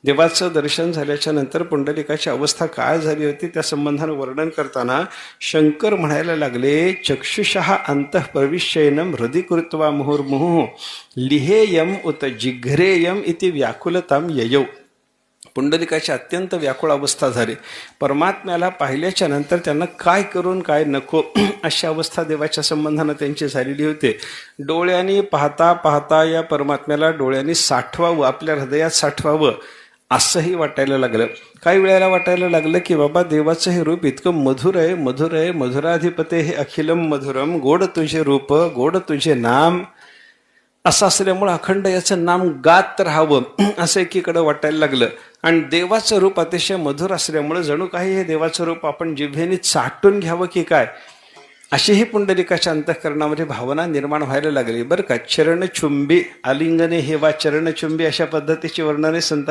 देवाचं दर्शन झाल्याच्या नंतर पुंडलिकाची अवस्था काय झाली होती त्या संबंधानं वर्णन करताना शंकर म्हणायला लागले, चक्षुषः अंतः प्रविश्येनम हृदि कृत्वा मुहुर्मुहुः लिहेयम उत जिघ्रेयम इति व्याकुलताम ययौ. पुंडलिकाची अत्यंत व्याकुळ अवस्था झाली. परमात्म्याला पाहिल्याच्या नंतर त्यांना काय करून काय नको अशी अवस्था देवाच्या संबंधानं त्यांची झालेली होती. डोळ्यांनी पाहता पाहता या परमात्म्याला डोळ्यांनी साठवावं, आपल्या हृदयात साठवावं असंही वाटायला लागलं. काही वेळेला वाटायला लागलं की बाबा देवाचं हे रूप इतकं मधुर आहे, मधुर आहे. मधुराधिपते हे अखिलम मधुरम, गोड तुझे रूप, गोड तुझे नाम असं असल्यामुळं अखंड याचं नाम गात राहावं असं एकीकडं वाटायला लागलं. आणि देवाचं रूप अतिशय मधुर असल्यामुळं जणू काही हे देवाचं रूप आपण जिभेने चाटून घ्यावं की काय अशीही पुंडलिकाच्या अंतःकरणामध्ये भावना निर्माण व्हायला लागली. बरं का, चरणचुंबी आलिंगने हेवा चरणचुंबी अशा पद्धतीची वर्णने संत